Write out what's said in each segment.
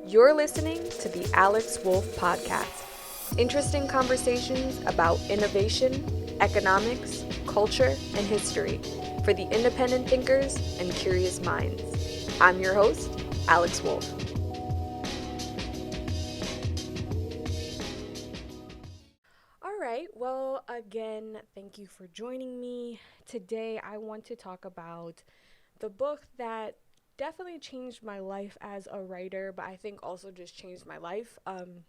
You're listening to the Alex Wolf Podcast. Interesting conversations about innovation, economics, culture, and history for the independent thinkers and curious minds. I'm your host, Alex Wolf. All right, well, again, thank you for joining me. Today, I want to talk about the book that definitely changed my life as a writer, but I think also just changed my life. And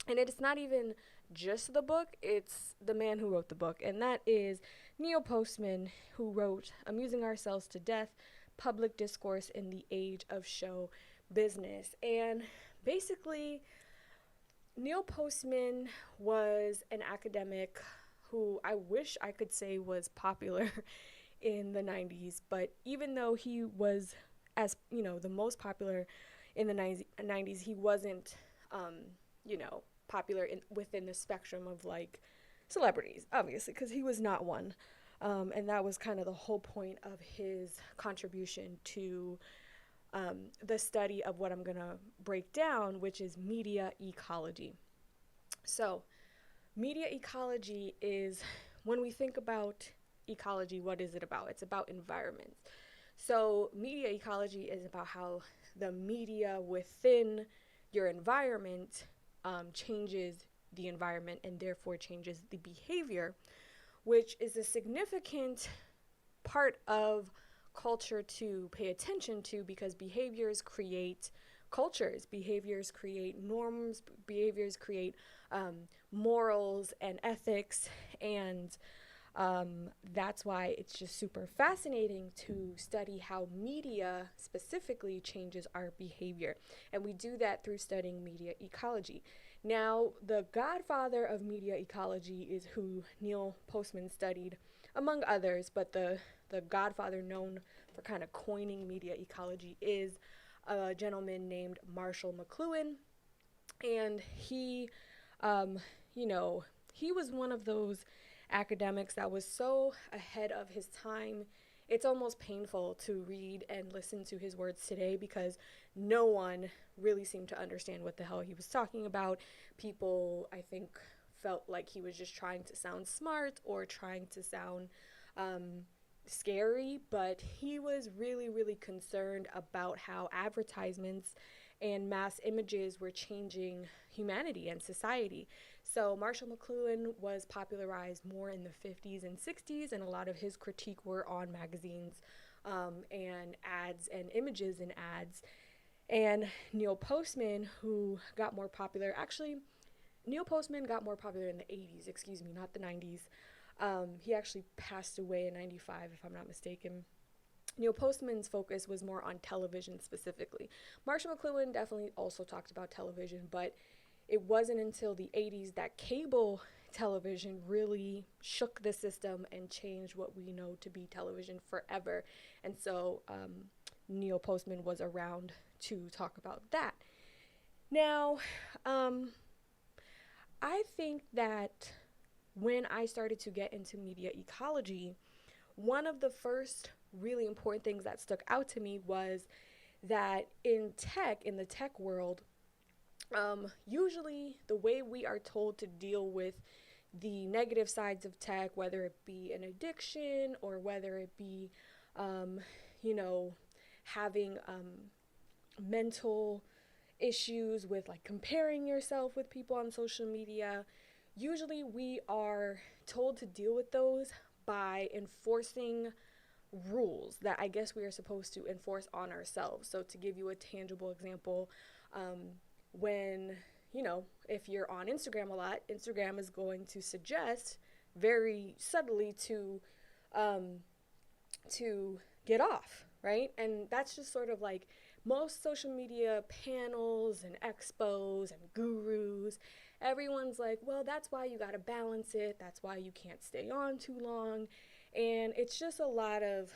it's not even just the book, it's the man who wrote the book, and that is Neil Postman, who wrote Amusing Ourselves to Death, Public Discourse in the Age of Show Business. And basically, Neil Postman was an academic who I wish I could say was popular in the 90s, but even though he was the most popular in the 90s, he wasn't popular within the spectrum of like celebrities, obviously, because he was not one. And that was kind of the whole point of his contribution to the study of what I'm going to break down, which is media ecology. So, media ecology is, when we think about ecology, what is it about? It's about environment. So media ecology is about how the media within your environment changes the environment and therefore changes the behavior, which is a significant part of culture to pay attention to, because behaviors create cultures, behaviors create norms, behaviors create morals and ethics, and that's why it's just super fascinating to study how media specifically changes our behavior. And we do that through studying media ecology. Now, the godfather of media ecology is who Neil Postman studied, among others, but the godfather known for kind of coining media ecology is a gentleman named Marshall Mcluhan. And he was one of those academics that was so ahead of his time. It's almost painful to read and listen to his words today because no one really seemed to understand what the hell he was talking about. People, I think, felt like he was just trying to sound smart or trying to sound scary, but he was really, really concerned about how advertisements and mass images were changing humanity and society. So Marshall Mcluhan was popularized more in the 50s and 60s, and a lot of his critique were on magazines and ads and images in ads. And Neil Postman, who got more popular, Neil Postman got more popular in the 80s, not the 90s. He actually passed away in 95, if I'm not mistaken. Neil Postman's focus was more on television specifically. Marshall Mcluhan definitely also talked about television, but it wasn't until the 80s that cable television really shook the system and changed what we know to be television forever. And so Neil Postman was around to talk about that. Now, I think that when I started to get into media ecology, one of the first really important things that stuck out to me was that in the tech world, usually the way we are told to deal with the negative sides of tech, whether it be an addiction or whether it be, having mental issues with like comparing yourself with people on social media, usually we are told to deal with those by enforcing rules that I guess we are supposed to enforce on ourselves. So to give you a tangible example, when, if you're on Instagram a lot, Instagram is going to suggest very subtly to get off, right? And that's just sort of like most social media panels and expos and gurus. Everyone's like, well, that's why you got to balance it. That's why you can't stay on too long. And it's just a lot of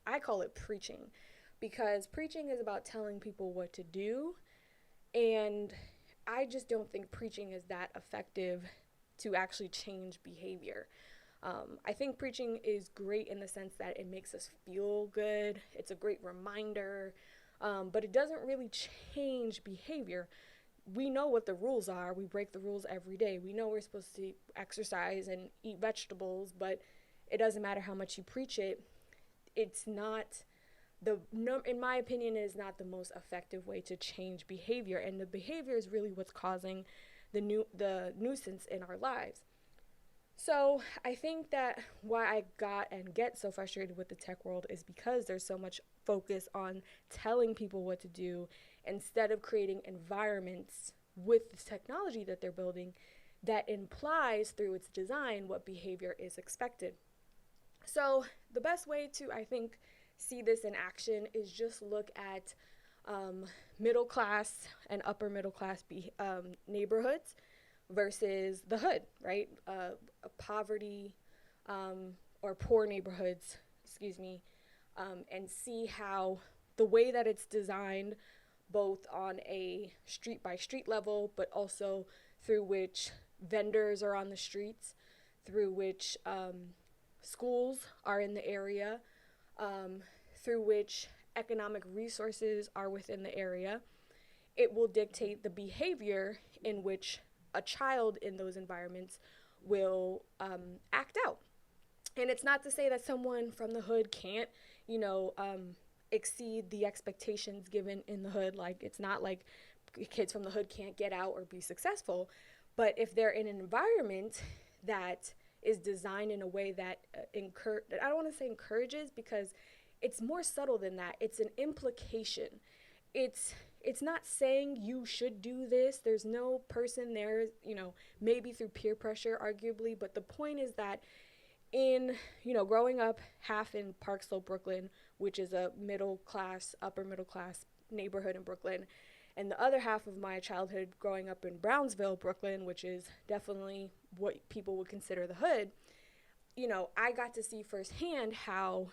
I call it preaching, because preaching is about telling people what to do. And I just don't think preaching is that effective to actually change behavior. I think preaching is great in the sense that it makes us feel good. It's a great reminder but it doesn't really change behavior. We know what the rules are. We break the rules every day. We know we're supposed to exercise and eat vegetables, but it doesn't matter how much you preach it. It's not in my opinion, it is not the most effective way to change behavior, and the behavior is really what's causing the nuisance in our lives. So I think that why I got and get so frustrated with the tech world is because there's so much focus on telling people what to do instead of creating environments with this technology that they're building that implies through its design what behavior is expected. So the best way to, I think, see this in action is just look at middle class and upper middle class neighborhoods versus the hood, right? Poverty or poor neighborhoods, and see how the way that it's designed, both on a street by street level, but also through which vendors are on the streets, through which schools are in the area, through which economic resources are within the area, it will dictate the behavior in which a child in those environments will act out. And it's not to say that someone from the hood can't, exceed the expectations given in the hood. Like, it's not like kids from the hood can't get out or be successful. But if they're in an environment that is designed in a way that I don't want to say encourages, because it's more subtle than that. It's an implication. It's not saying you should do this. There's no person there, maybe through peer pressure, arguably. But the point is that in, growing up half in Park Slope, Brooklyn, which is a upper middle class neighborhood in Brooklyn, and the other half of my childhood growing up in Brownsville, Brooklyn, which is definitely what people would consider the hood, I got to see firsthand how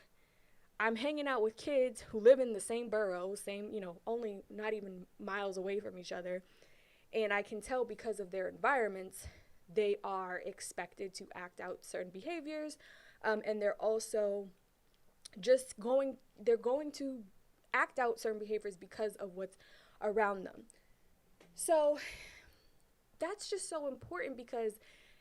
I'm hanging out with kids who live in the same borough, only not even miles away from each other. And I can tell because of their environments, they are expected to act out certain behaviors. And they're also they're going to act out certain behaviors because of what's around them. So that's just so important, because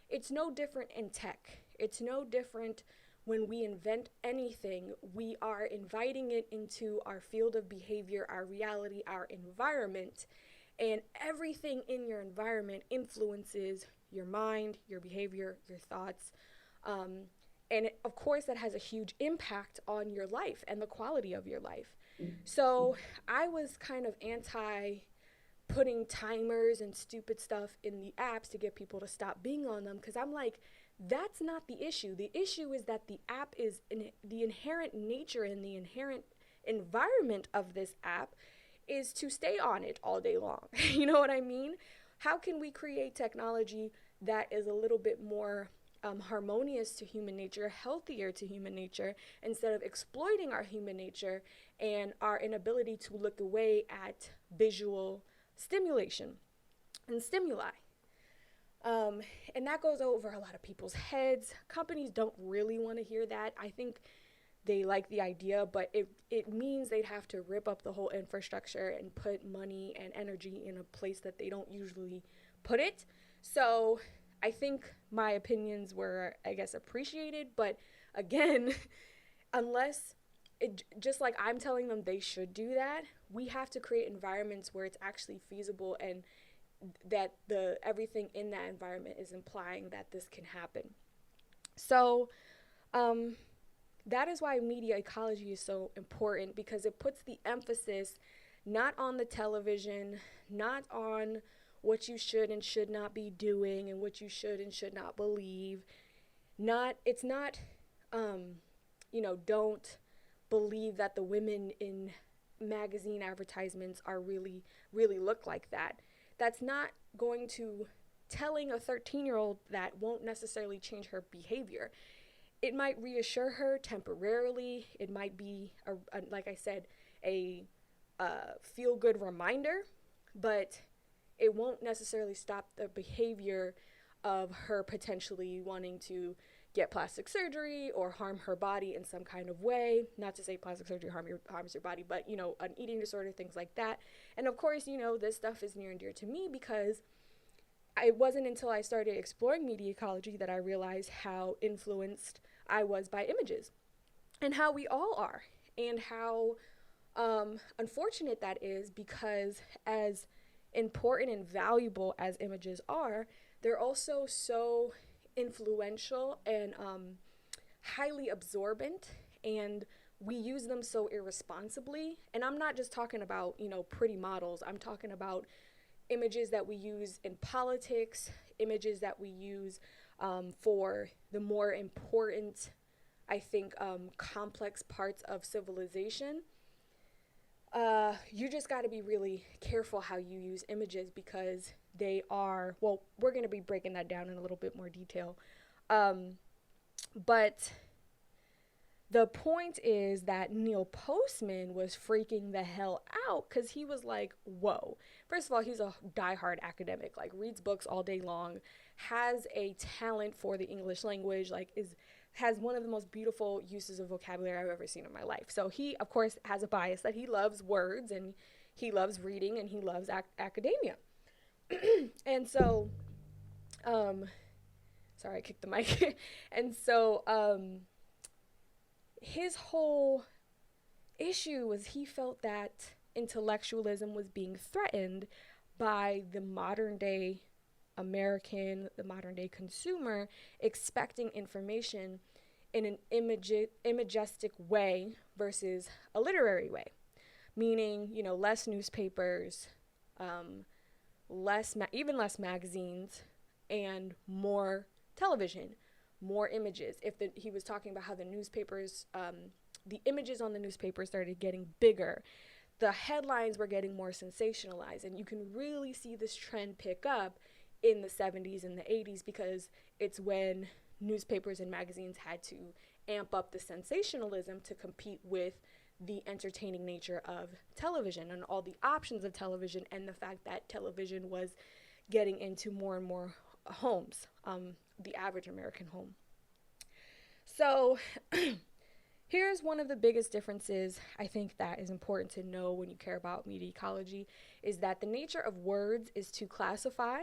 it's no different in tech. It's no different when we invent anything. We are inviting it into our field of behavior, our reality, our environment, and everything in your environment influences your mind, your behavior, your thoughts. And of course, that has a huge impact on your life and the quality of your life. So I was kind of anti putting timers and stupid stuff in the apps to get people to stop being on them, because I'm like, that's not the issue. The issue is that the app is the inherent nature and the inherent environment of this app is to stay on it all day long. You know what I mean? How can we create technology that is a little bit more harmonious to human nature, healthier to human nature, instead of exploiting our human nature and our inability to look away at visual stimulation and stimuli? And that goes over a lot of people's heads. Companies don't really want to hear that. I think they like the idea, but it means they'd have to rip up the whole infrastructure and put money and energy in a place that they don't usually put it. So I think my opinions were, I guess, appreciated. But again, just like I'm telling them they should do that, we have to create environments where it's actually feasible, and that everything in that environment is implying that this can happen. So that is why media ecology is so important, because it puts the emphasis not on the television, not on what you should and should not be doing and what you should and should not believe. It's not don't believe that the women in magazine advertisements are really look like that. That's not going to, telling a 13-year-old that won't necessarily change her behavior. It might reassure her temporarily. It might be, like I said, a feel-good reminder, but it won't necessarily stop the behavior of her potentially wanting to get plastic surgery or harm her body in some kind of way. Not to say plastic surgery harms your body, but, you know, an eating disorder, things like that. And of course, you know, this stuff is near and dear to me because it wasn't until I started exploring media ecology that I realized how influenced I was by images, and how we all are, and how unfortunate that is, because as important and valuable as images are, they're also so influential and highly absorbent, and we use them so irresponsibly. And I'm not just talking about, you know, pretty models. I'm talking about images that we use in politics, images that we use for the more important, I think, complex parts of civilization. You just got to be really careful how you use images, because they are, well, we're going to be breaking that down in a little bit more detail. But the point is that Neil Postman was freaking the hell out, because he was like, whoa. First of all, he's a diehard academic, like reads books all day long, has a talent for the English language, like has one of the most beautiful uses of vocabulary I've ever seen in my life. So he, of course, has a bias that he loves words, and he loves reading, and he loves academia. And so, sorry, I kicked the mic. And so, his whole issue was he felt that intellectualism was being threatened by the modern day American, the modern day consumer, expecting information in an imagistic way versus a literary way. Meaning, you know, less newspapers, even less magazines, and more television, more images. He was talking about how the newspapers, the images on the newspaper started getting bigger. The headlines were getting more sensationalized, and you can really see this trend pick up in the 70s and the 80s, because it's when newspapers and magazines had to amp up the sensationalism to compete with the entertaining nature of television and all the options of television, and the fact that television was getting into more and more homes, the average American home. So here's one of the biggest differences I think that is important to know when you care about media ecology, is that the nature of words is to classify,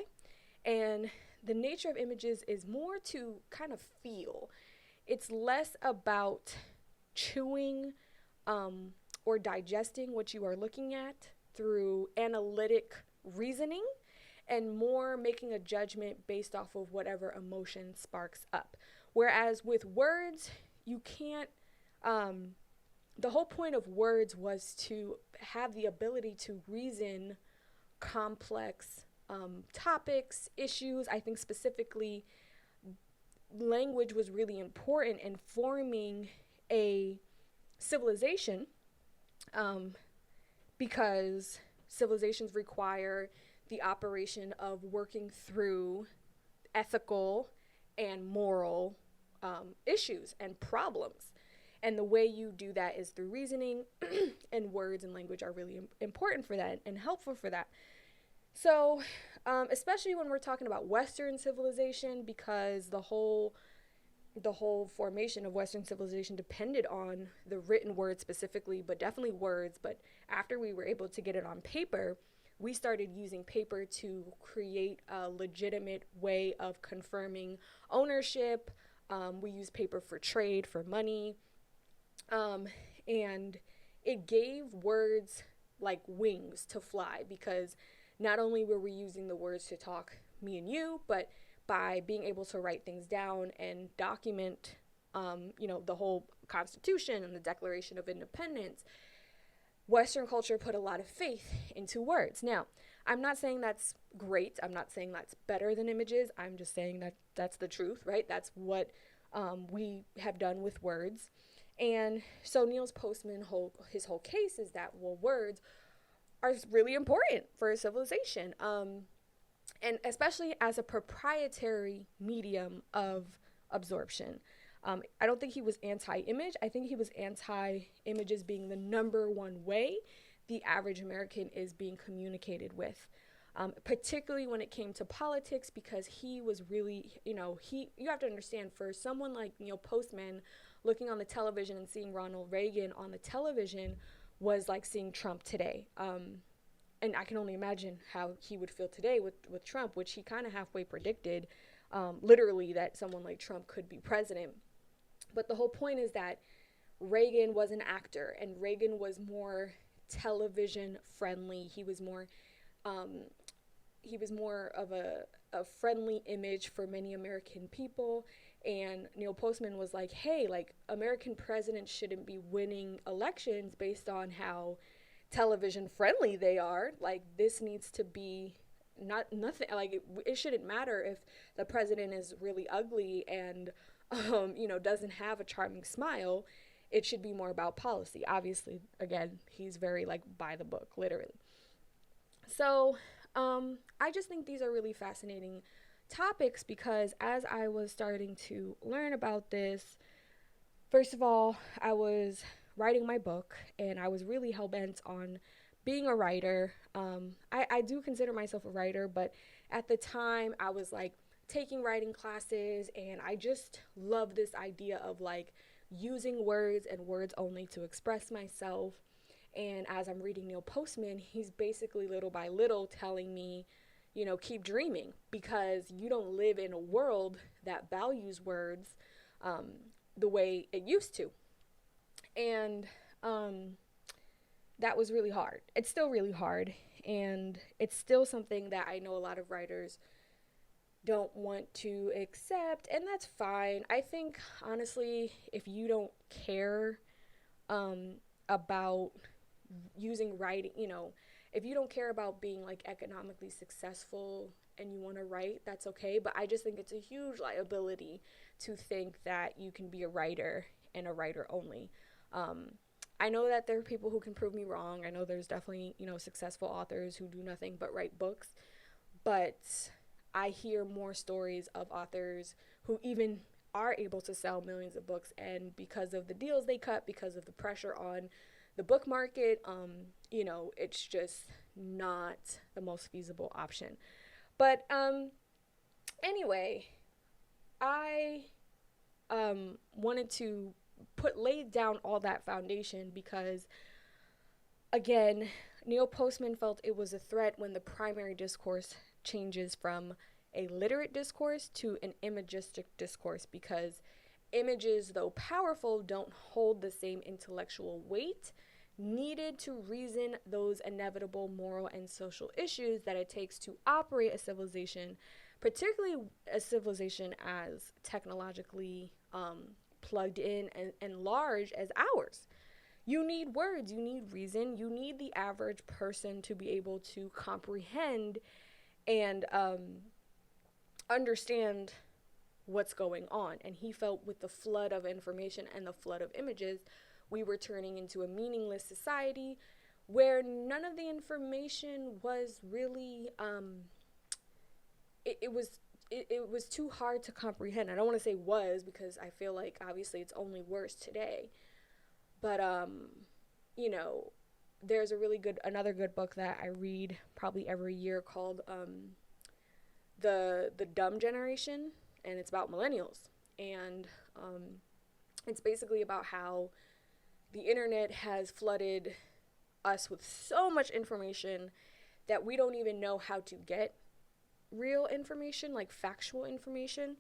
and the nature of images is more to kind of feel. It's less about chewing or digesting what you are looking at through analytic reasoning, and more making a judgment based off of whatever emotion sparks up. Whereas with words, you can't, the whole point of words was to have the ability to reason complex topics, issues. I think specifically language was really important in forming a civilization, because civilizations require the operation of working through ethical and moral issues and problems. And the way you do that is through reasoning, and words and language are really important for that and helpful for that. So, especially when we're talking about Western civilization, because the whole formation of Western civilization depended on the written word specifically, but definitely words. But after we were able to get it on paper, we started using paper to create a legitimate way of confirming ownership. We use paper for trade, for money. And it gave words like wings to fly, because not only were we using the words to talk, me and you, but by being able to write things down and document, the whole Constitution and the Declaration of Independence, Western culture put a lot of faith into words. Now, I'm not saying that's great. I'm not saying that's better than images. I'm just saying that that's the truth, right? That's what we have done with words. And so Neil Postman, his whole case is that, well, words are really important for a civilization, and especially as a proprietary medium of absorption. I don't think he was anti-image. I think he was anti-images being the number one way the average American is being communicated with. particularly when it came to politics, because he was really, you have to understand, for someone like Neil Postman, looking on the television and seeing Ronald Reagan on the television was like seeing Trump today. And I can only imagine how he would feel today with Trump, which he kind of halfway predicted, literally, that someone like Trump could be president. But the whole point is that Reagan was an actor, and Reagan was more television friendly. Um, he was more of a friendly image for many American people. And Neil Postman was like, hey, like, American presidents shouldn't be winning elections based on how television friendly they are. Like, this needs to be nothing. Like, it shouldn't matter if the president is really ugly and doesn't have a charming smile. It should be more about policy. Obviously, again, he's very, like, by the book, literally. So I just think these are really fascinating topics, because as I was starting to learn about this, first of all, I was writing my book, and I was really hell-bent on being a writer. I do consider myself a writer, but at the time I was like taking writing classes, and I just love this idea of like using words and words only to express myself. And as I'm reading Neil Postman, he's basically little by little telling me, keep dreaming, because you don't live in a world that values words the way it used to. And that was really hard. It's still really hard. And it's still something that I know a lot of writers don't want to accept. And that's fine. I think, honestly, if you don't care about using writing, if you don't care about being like economically successful and you want to write, that's okay. But I just think it's a huge liability to think that you can be a writer and a writer only. I know that there are people who can prove me wrong. I know there's definitely, successful authors who do nothing but write books. But I hear more stories of authors who even are able to sell millions of books, and because of the deals they cut, because of the pressure on the book market, it's just not the most feasible option. But anyway, I wanted to lay down all that foundation because, again, Neil Postman felt it was a threat when the primary discourse changes from a literate discourse to an imagistic discourse, because images, though powerful, don't hold the same intellectual weight needed to reason those inevitable moral and social issues that it takes to operate a civilization, particularly a civilization as technologically plugged in and large as ours. You need words, you need reason, you need the average person to be able to comprehend and understand what's going on. And he felt with the flood of information and the flood of images, we were turning into a meaningless society where none of the information was really it was too hard to comprehend. I don't want to say was, because I feel like obviously it's only worse today. But there's another good book that I read probably every year called the Dumb Generation, and it's about millennials. And it's basically about how the internet has flooded us with so much information that we don't even know how to get real information, like factual information.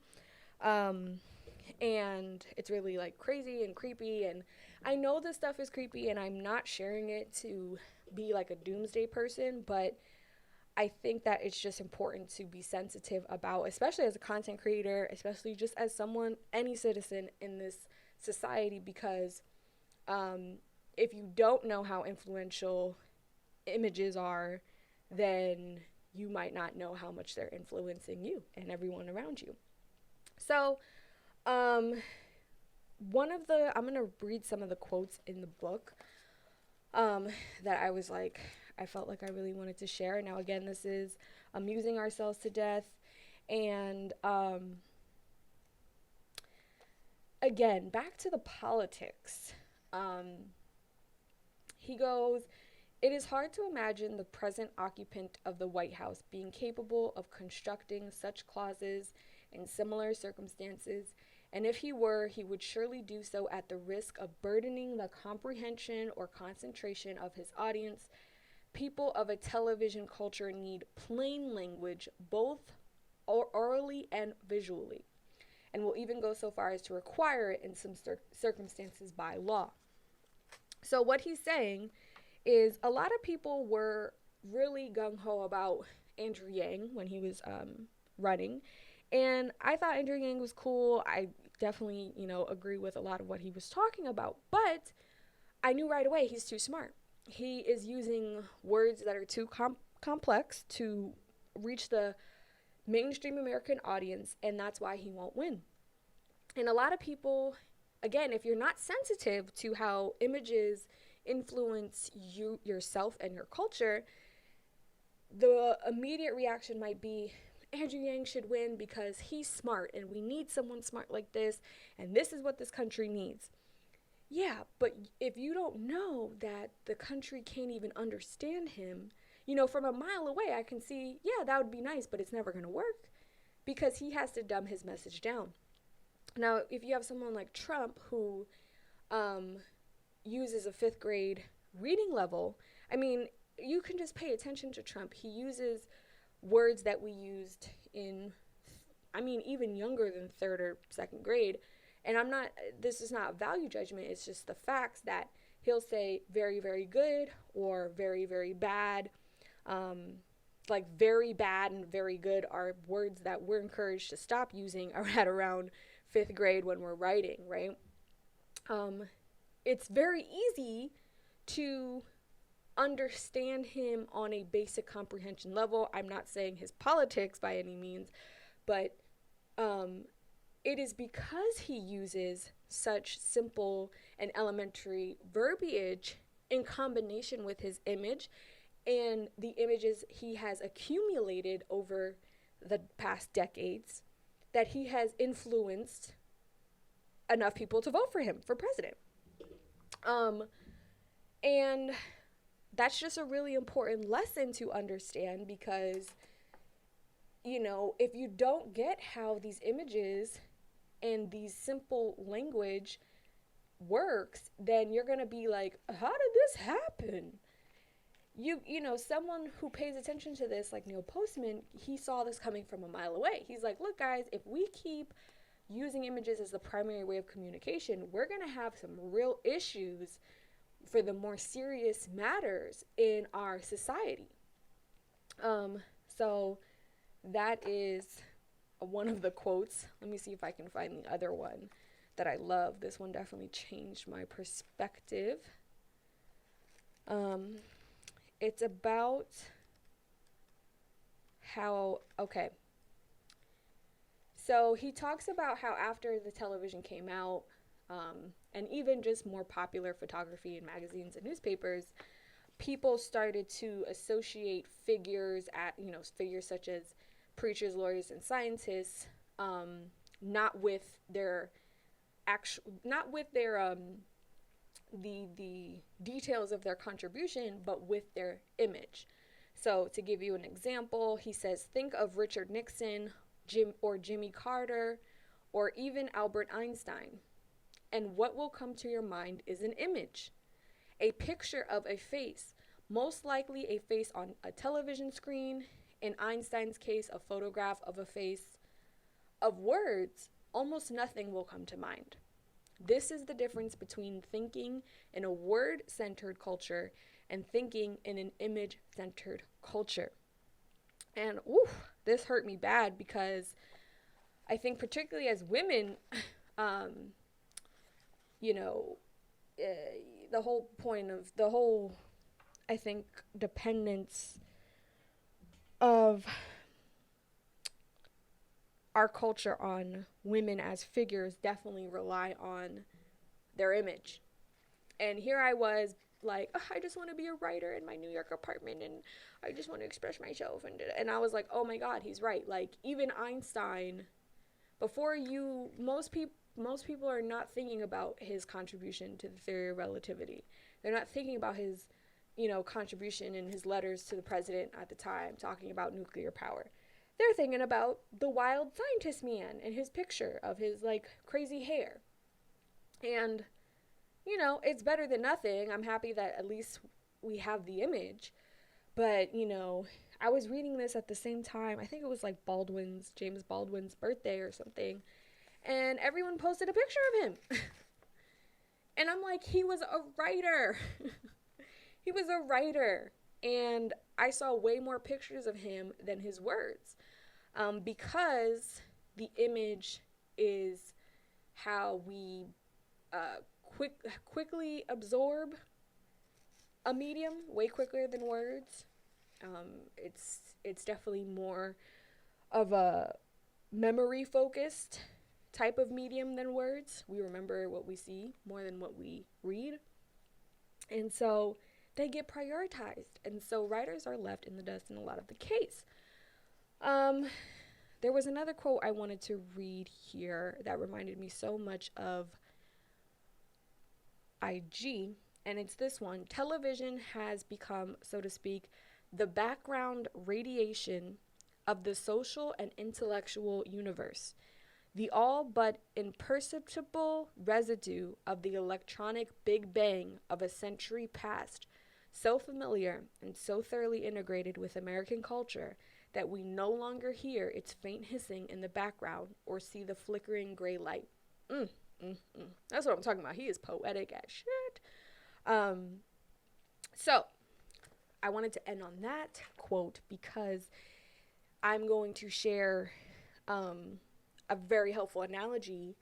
And it's really like crazy and creepy, and I know this stuff is creepy, and I'm not sharing it to be like a doomsday person, but I think that it's just important to be sensitive about, especially as a content creator, especially just as someone, any citizen in this society, because if you don't know how influential images are, then you might not know how much they're influencing you and everyone around you. So I'm going to read some of the quotes in the book that I felt like I really wanted to share. Now, again, this is Amusing Ourselves to Death. And again, back to the politics. He goes, It is hard to imagine the present occupant of the White House being capable of constructing such clauses in similar circumstances, and if he were, he would surely do so at the risk of burdening the comprehension or concentration of his audience. People of a television culture need plain language, both orally and visually, and will even go so far as to require it in some circumstances by law. So what he's saying is a lot of people were really gung-ho about Andrew Yang when he was running, and I thought Andrew Yang was cool. I definitely, agree with a lot of what he was talking about, but I knew right away he's too smart. He is using words that are too complex to reach the mainstream American audience, and that's why he won't win. And a lot of people, again, if you're not sensitive to how images influence you, yourself, and your culture, the immediate reaction might be, Andrew Yang should win because he's smart, and we need someone smart like this, and this is what this country needs. Yeah, but if you don't know that the country can't even understand him, from a mile away, I can see, yeah, that would be nice, but it's never going to work because he has to dumb his message down. Now, if you have someone like Trump who uses a 5th grade reading level, you can just pay attention to Trump. He uses words that we used in, even younger than 3rd or 2nd grade. And this is not value judgment, it's just the facts that he'll say very, very good or very, very bad. Like very bad and very good are words that we're encouraged to stop using at around 5th grade when we're writing, right? It's very easy to understand him on a basic comprehension level. I'm not saying his politics by any means, but it is because he uses such simple and elementary verbiage in combination with his image and the images he has accumulated over the past decades that he has influenced enough people to vote for him for president. And that's just a really important lesson to understand because, if you don't get how these images and these simple language works, then you're going to be like, how did this happen? Someone who pays attention to this, like Neil Postman, he saw this coming from a mile away. He's like, look, guys, if we keep using images as the primary way of communication, we're going to have some real issues for the more serious matters in our society. So that is one of the quotes. Let me see if I can find the other one that I love. This one definitely changed my perspective. It's about how, so he talks about how after the television came out, and even just more popular photography in magazines and newspapers, people started to associate figures such as preachers, lawyers, and scientists, not with their the details of their contribution, but with their image. So to give you an example, he says, think of Richard Nixon, Jimmy Carter, or even Albert Einstein. And what will come to your mind is an image, a picture of a face, most likely a face on a television screen. In Einstein's case, a photograph of a face. Of words, almost nothing will come to mind. This is the difference between thinking in a word-centered culture and thinking in an image-centered culture. And this hurt me bad because I think particularly as women, the whole point of I think, dependence of our culture on women as figures definitely rely on their image. And here I was like, I just want to be a writer in my New York apartment and I just want to express myself. And I was like, oh my God, he's right. Like even Einstein, most people are not thinking about his contribution to the theory of relativity. They're not thinking about his contribution in his letters to the president at the time talking about nuclear power. They're thinking about the wild scientist man and his picture of his like crazy hair. And, it's better than nothing. I'm happy that at least we have the image. But, I was reading this at the same time. I think it was like James Baldwin's birthday or something. And everyone posted a picture of him. And I'm like, he was a writer. He was a writer. And I saw way more pictures of him than his words. Because the image is how we quickly absorb a medium way quicker than words. It's definitely more of a memory focused type of medium than words. We remember what we see more than what we read. And so they get prioritized. And so writers are left in the dust in a lot of the case. There was another quote I wanted to read here that reminded me so much of IG, and it's this one. Television has become, so to speak, the background radiation of the social and intellectual universe, the all but imperceptible residue of the electronic Big Bang of a century past, so familiar and so thoroughly integrated with American culture that we no longer hear its faint hissing in the background or see the flickering gray light. That's what I'm talking about. He is poetic as shit. So I wanted to end on that quote because I'm going to share a very helpful analogy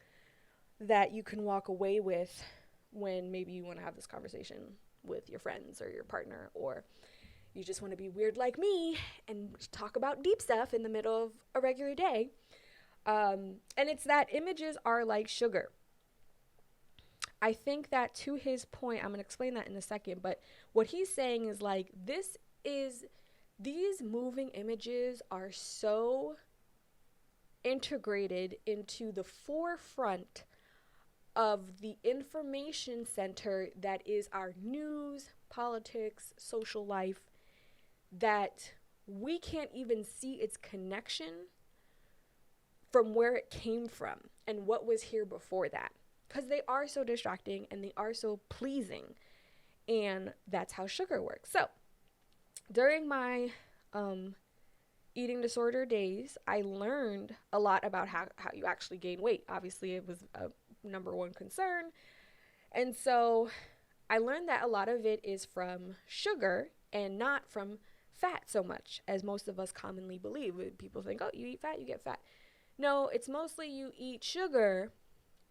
that you can walk away with when maybe you want to have this conversation with your friends or your partner, or you just want to be weird like me and talk about deep stuff in the middle of a regular day. And it's that images are like sugar. I think that to his point, I'm going to explain that in a second, but what he's saying is like, these moving images are so integrated into the forefront of the information center that is our news, politics, social life, that we can't even see its connection from where it came from and what was here before that. Because they are so distracting and they are so pleasing. And that's how sugar works. So, during my eating disorder days, I learned a lot about how you actually gain weight. Obviously, it was a number one concern. And so, I learned that a lot of it is from sugar and not from fat so much, as most of us commonly believe. People think, oh, you eat fat, you get fat. No, it's mostly you eat sugar,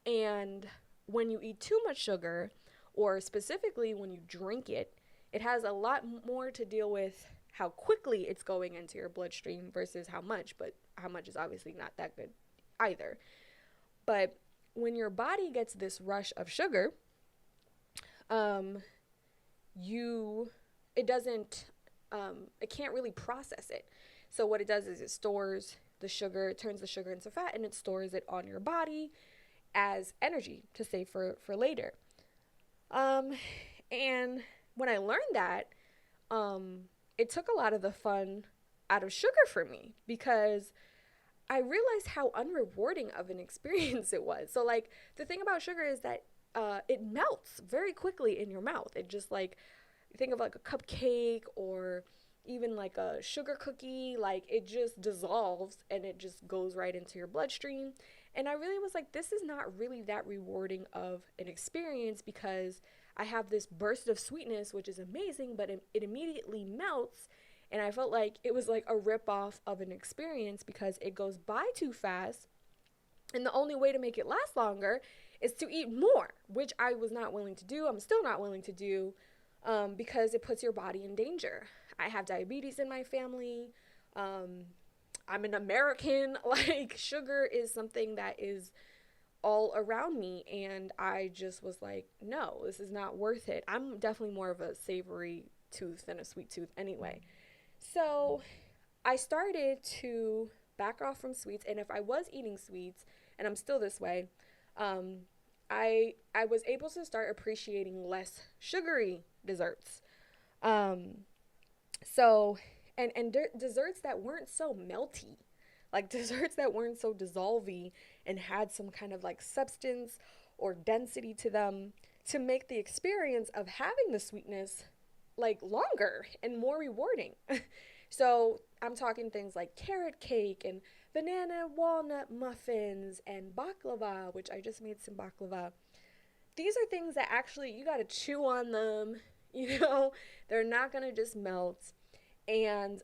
and when you eat too much sugar, or specifically when you drink it, it has a lot more to deal with how quickly it's going into your bloodstream versus how much, but how much is obviously not that good either. But when your body gets this rush of sugar, it can't really process it. So what it does is it stores the sugar, it turns the sugar into fat, and it stores it on your body as energy to save for later. And when I learned that, it took a lot of the fun out of sugar for me, because I realized how unrewarding of an experience it was. So like the thing about sugar is that it melts very quickly in your mouth. It just like, think of like a cupcake or even like a sugar cookie, like it just dissolves and it just goes right into your bloodstream. And I really was like, this is not really that rewarding of an experience, because I have this burst of sweetness, which is amazing, but it immediately melts. And I felt like it was like a ripoff of an experience because it goes by too fast. And the only way to make it last longer is to eat more, which I was not willing to do. I'm still not willing to do, because it puts your body in danger. I have diabetes in my family. I'm an American. Like, sugar is something that is all around me. And I just was like, no, this is not worth it. I'm definitely more of a savory tooth than a sweet tooth anyway. So I started to back off from sweets. And if I was eating sweets, and I'm still this way, I was able to start appreciating less sugary desserts. Um, so, desserts that weren't so melty, like desserts that weren't so dissolvy and had some kind of like substance or density to them to make the experience of having the sweetness like longer and more rewarding. So I'm talking things like carrot cake and banana walnut muffins and baklava, which I just made some baklava. These are things that actually you got to chew on them, you know, they're not going to just melt. And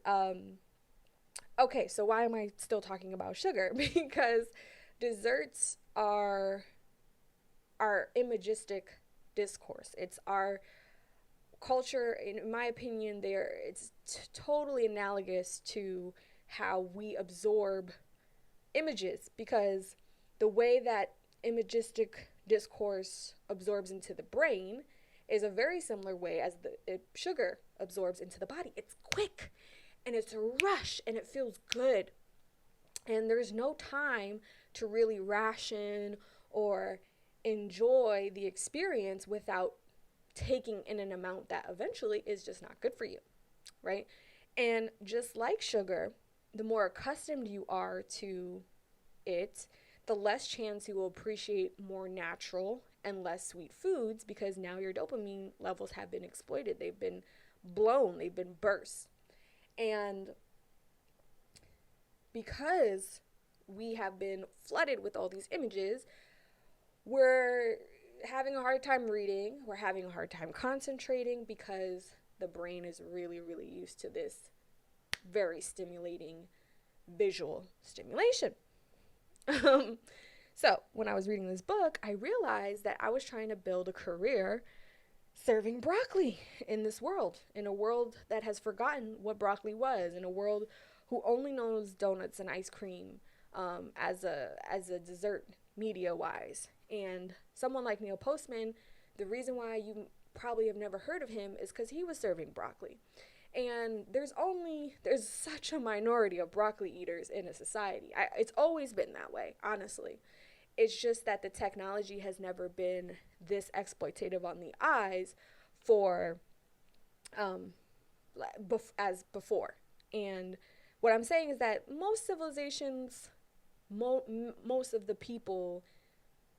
okay, so why am I still talking about sugar? Because desserts are our imagistic discourse. It's our culture, in my opinion. It's totally analogous to how we absorb images, because the way that imagistic discourse absorbs into the brain is a very similar way as the sugar absorbs into the body. It's quick and it's a rush and it feels good. And there's no time to really ration or enjoy the experience without taking in an amount that eventually is just not good for you, right? And just like sugar, the more accustomed you are to it, the less chance you will appreciate more natural and less sweet foods, because now your dopamine levels have been exploited. They've been blown, they've been burst. And because we have been flooded with all these images, we're having a hard time reading, we're having a hard time concentrating, because the brain is really, really used to this very stimulating visual stimulation. So when I was reading this book, I realized that I was trying to build a career serving broccoli in this world, in a world that has forgotten what broccoli was, in a world who only knows donuts and ice cream as a dessert media wise. And someone like Neil Postman, the reason why you probably have never heard of him is because he was serving broccoli. And there's such a minority of broccoli eaters in a society. It's always been that way, honestly. It's just that the technology has never been this exploitative on the eyes for as before. And what I'm saying is that most civilizations, most of the people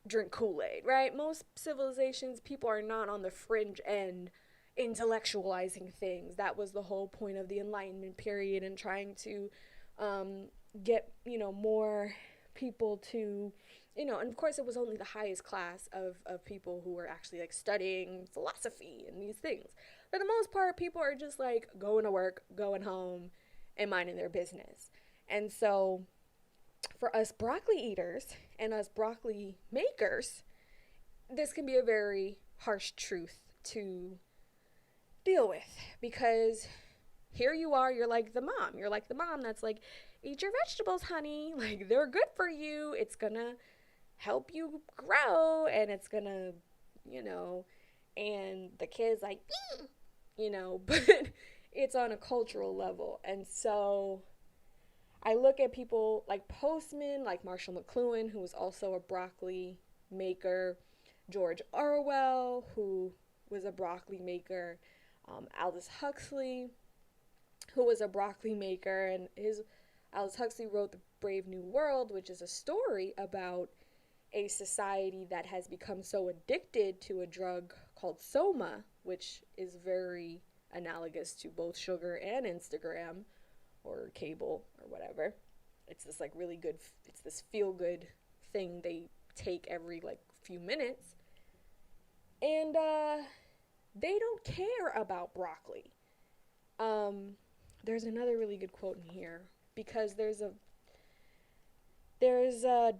drink Kool-Aid, right? Most civilizations, people are not on the fringe end intellectualizing things. That was the whole point of the Enlightenment period, and trying to get, more people to, and of course it was only the highest class of people who were actually like studying philosophy and these things. For the most part, people are just like going to work, going home, and minding their business. And so for us broccoli eaters and us broccoli makers, this can be a very harsh truth to deal with, because here you are, you're like the mom that's like, eat your vegetables, honey, like they're good for you, it's gonna help you grow, and it's gonna, and the kid's like, but it's on a cultural level. And so I look at people like Postman, like Marshall Mcluhan, who was also a broccoli maker, George Orwell, who was a broccoli maker, Aldous Huxley, who was a broccoli maker, and Aldous Huxley wrote The Brave New World, which is a story about a society that has become so addicted to a drug called soma, which is very analogous to both sugar and Instagram or cable or whatever. It's this like really good, it's this feel good thing they take every like few minutes. And they don't care about broccoli. There's another really good quote in here, because there's a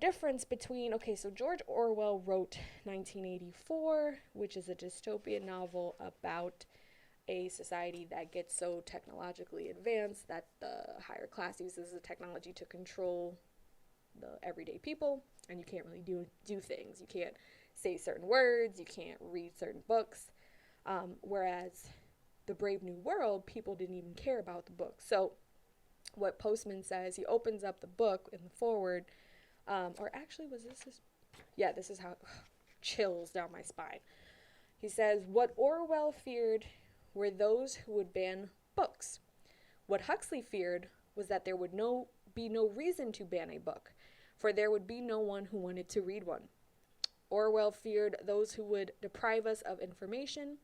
difference between, okay, so George Orwell wrote 1984, which is a dystopian novel about a society that gets so technologically advanced that the higher class uses the technology to control the everyday people, and you can't really do things. You can't say certain words, you can't read certain books. Whereas The Brave New World, people didn't even care about the book. So what Postman says, he opens up the book in the forward, or actually this is how chills down my spine. He says, what Orwell feared were those who would ban books. What Huxley feared was that there would be no reason to ban a book, for there would be no one who wanted to read one. Orwell feared those who would deprive us of information.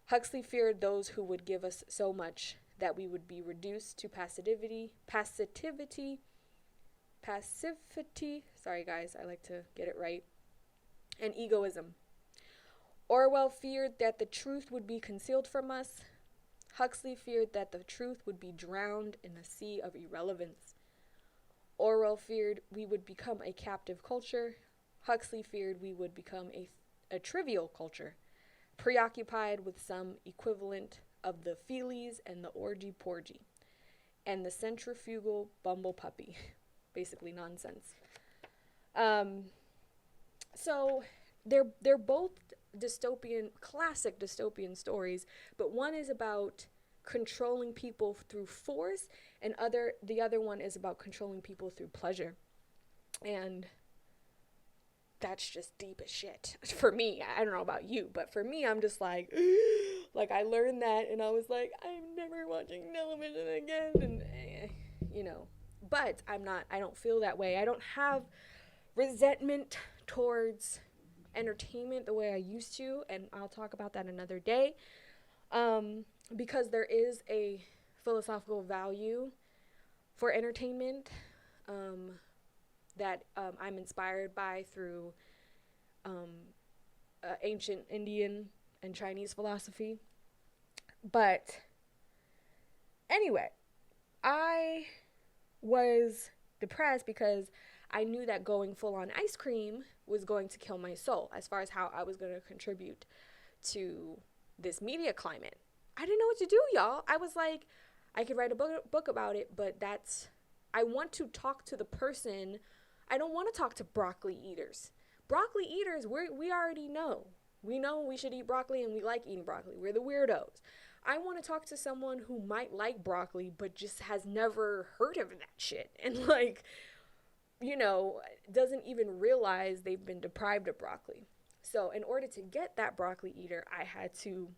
Huxley feared those who would give us so much that we would be reduced to passivity, sorry guys, I like to get it right, and egoism. Orwell feared that the truth would be concealed from us. Huxley feared that the truth would be drowned in a sea of irrelevance. Orwell feared we would become a captive culture. Huxley feared we would become a trivial culture, preoccupied with some equivalent of the feelies and the orgy-porgy, and the centrifugal bumble puppy. Basically nonsense. So they're both classic dystopian stories, but one is about controlling people through force, and the other one is about controlling people through pleasure. And that's just deep as shit for me. I don't know about you, but for me, I'm just like I learned that, and I was like, I'm never watching television again, and but I don't feel that way. I don't have resentment towards entertainment the way I used to, and I'll talk about that another day, because there is a philosophical value for entertainment that I'm inspired by through ancient Indian and Chinese philosophy. But anyway, I was depressed because I knew that going full on ice cream was going to kill my soul as far as how I was going to contribute to this media climate. I didn't know what to do, y'all. I was like, I could write a book about it, but I want to talk to the person. I don't want to talk to broccoli eaters. Broccoli eaters, we already know. We know we should eat broccoli, and we like eating broccoli. We're the weirdos. I want to talk to someone who might like broccoli, but just has never heard of that shit. And doesn't even realize they've been deprived of broccoli. So in order to get that broccoli eater, I had to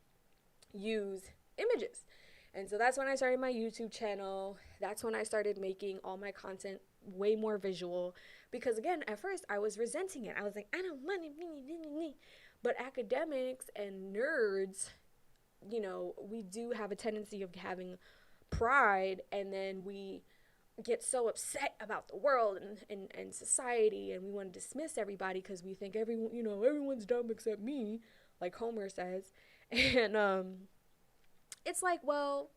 use images. And so that's when I started my YouTube channel. That's when I started making all my content way more visual. Because again, at first I was resenting it. I was like, I don't want it. But academics and nerds, we do have a tendency of having pride, and then we get so upset about the world and society, and we want to dismiss everybody because we think everyone's dumb except me, like Homer says. And it's like, well,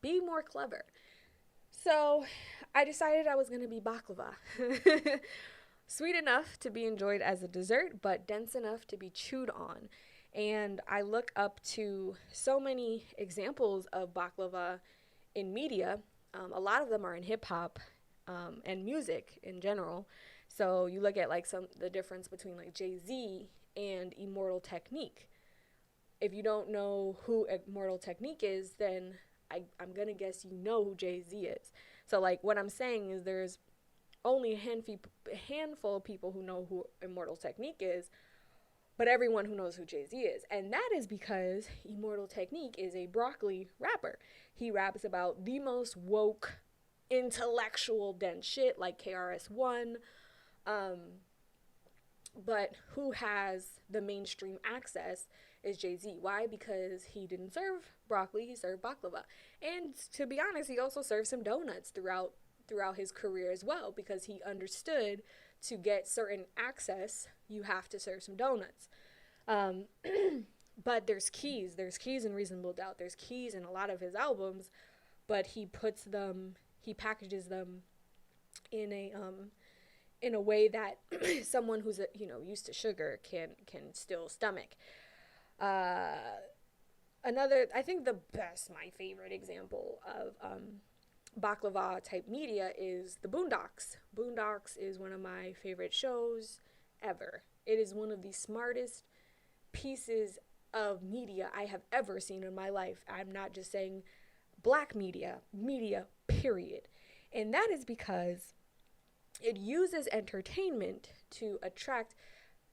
be more clever. So I decided I was going to be baklava. Sweet enough to be enjoyed as a dessert, but dense enough to be chewed on. And I look up to so many examples of baklava in media. A lot of them are in hip hop and music in general. So you look at the difference between Jay-Z and Immortal Technique. If you don't know who Immortal Technique is, then I'm going to guess you know who Jay-Z is. So what I'm saying is there's only a handful of people who know who Immortal Technique is, but everyone who knows who Jay-Z is. And that is because Immortal Technique is a broccoli rapper. He raps about the most woke, intellectual, dense shit like KRS-One. But who has the mainstream access is Jay-Z. Why? Because he didn't serve broccoli, he served baklava. And to be honest, he also served some donuts throughout his career as well, because he understood to get certain access, you have to serve some donuts. But there's keys in Reasonable Doubt. There's keys in a lot of his albums, but he packages them in a way that someone who's used to sugar can still stomach. I think my favorite example of baklava type media is the Boondocks. Boondocks is one of my favorite shows ever. It is one of the smartest pieces of media I have ever seen in my life. I'm not just saying black media, period. And that is because it uses entertainment to attract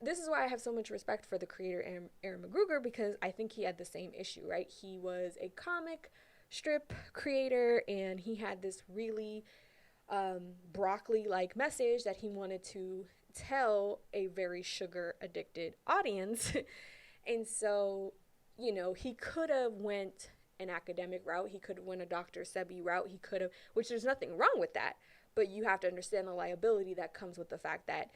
this is why I have so much respect for the creator, Aaron McGruger, because I think he had the same issue, right? He was a comic strip creator, and he had this really broccoli-like message that he wanted to tell a very sugar-addicted audience. And so, he could have went an academic route. He could have went a Dr. Sebi route. He could have, which there's nothing wrong with that. But you have to understand the liability that comes with the fact that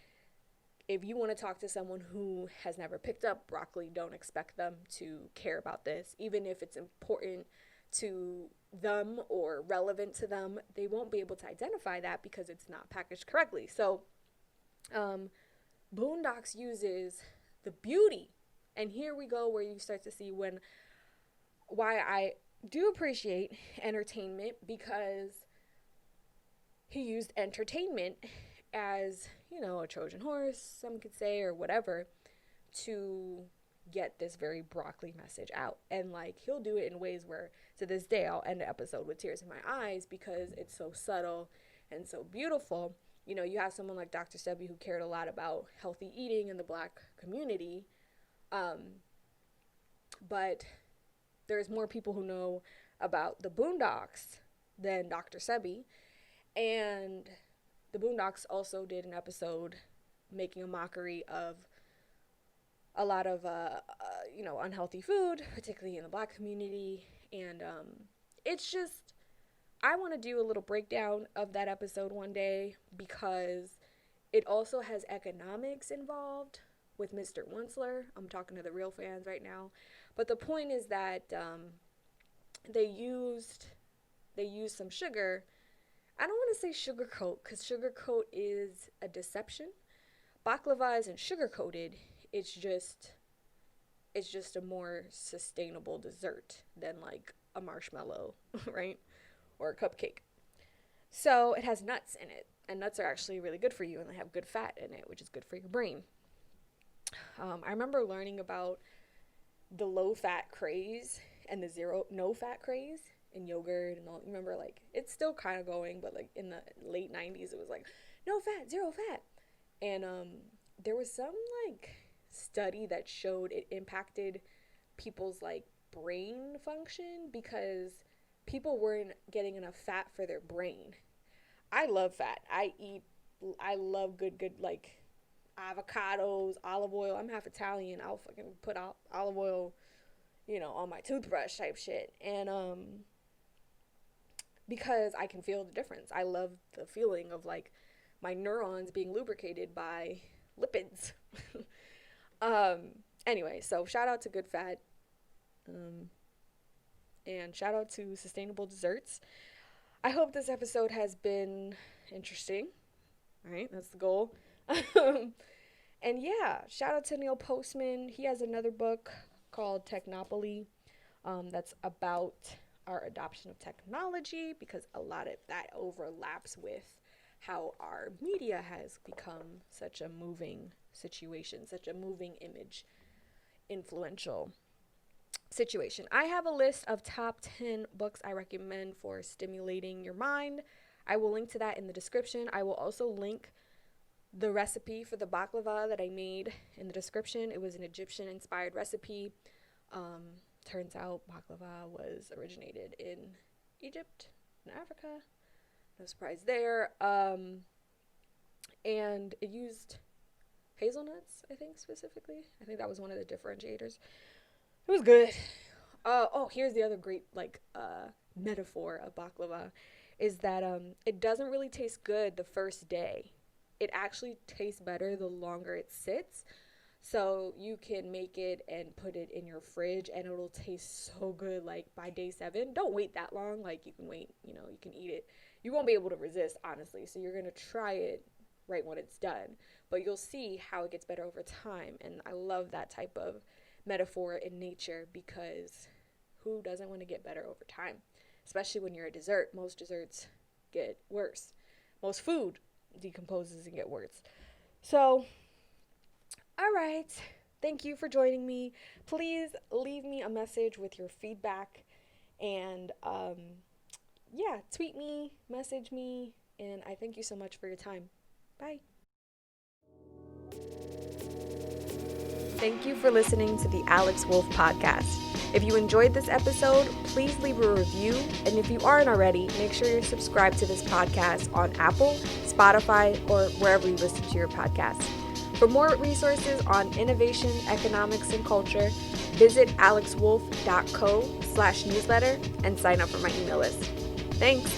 if you want to talk to someone who has never picked up broccoli, don't expect them to care about this. Even if it's important to them or relevant to them, they won't be able to identify that because it's not packaged correctly. So, Boondocks uses the beauty. And here we go where you start to see why I do appreciate entertainment, because he used entertainment as, a Trojan horse, some could say, or whatever, to get this very broccoli message out. And he'll do it in ways where to this day I'll end the episode with tears in my eyes because it's so subtle and so beautiful. You have someone like Dr. Sebi who cared a lot about healthy eating in the Black community. But there's more people who know about the Boondocks than Dr. Sebi. And the Boondocks also did an episode making a mockery of a lot of, unhealthy food, particularly in the Black community. And it's just, I want to do a little breakdown of that episode one day, because it also has economics involved with Mr. Onceler. I'm talking to the real fans right now. But the point is that they used some sugar. I don't want to say sugarcoat, because sugarcoat is a deception. Baklava isn't sugar-coated. It's just a more sustainable dessert than a marshmallow, right? Or a cupcake. So it has nuts in it, and nuts are actually really good for you, and they have good fat in it, which is good for your brain. I remember learning about the low-fat craze and the no-fat craze in yogurt and all. Remember, it's still kind of going, but in the late 90s, it was no fat, zero fat. And there was some study that showed it impacted people's brain function, because people weren't getting enough fat for their brain. I love fat. I love good avocados, olive oil. I'm half Italian. I'll fucking put olive oil, on my toothbrush type shit. And because I can feel the difference. I love the feeling of my neurons being lubricated by lipids. Anyway, so shout out to good fat. And shout out to sustainable desserts. I hope this episode has been interesting. All right, that's the goal. And yeah, shout out to Neil Postman. He has another book called Technopoly, that's about our adoption of technology, because a lot of that overlaps with how our media has become such a moving situation, such a moving image, influential situation. I have a list of top 10 books I recommend for stimulating your mind. I will link to that in the description. I will also link the recipe for the baklava that I made in the description. It was an Egyptian-inspired recipe. Turns out baklava was originated in Egypt, in Africa. No surprise there. And it used hazelnuts, I think, specifically. I think that was one of the differentiators. It was good. Here's the other great, metaphor of baklava, is that it doesn't really taste good the first day. It actually tastes better the longer it sits. So you can make it and put it in your fridge, and it'll taste so good, by day 7. Don't wait that long. You can wait, you can eat it. You won't be able to resist, honestly. So you're going to try it right when it's done. But you'll see how it gets better over time. And I love that type of metaphor in nature, because who doesn't want to get better over time? Especially when you're a dessert. Most desserts get worse. Most food decomposes and get worse. So, all right. Thank you for joining me. Please leave me a message with your feedback, and tweet me, message me, and I thank you so much for your time. Bye. Thank you for listening to the Alex Wolf Podcast. If you enjoyed this episode, please leave a review. And if you aren't already, make sure you're subscribed to this podcast on Apple, Spotify, or wherever you listen to your podcasts. For more resources on innovation, economics, and culture, visit alexwolf.co/newsletter and sign up for my email list. Thanks.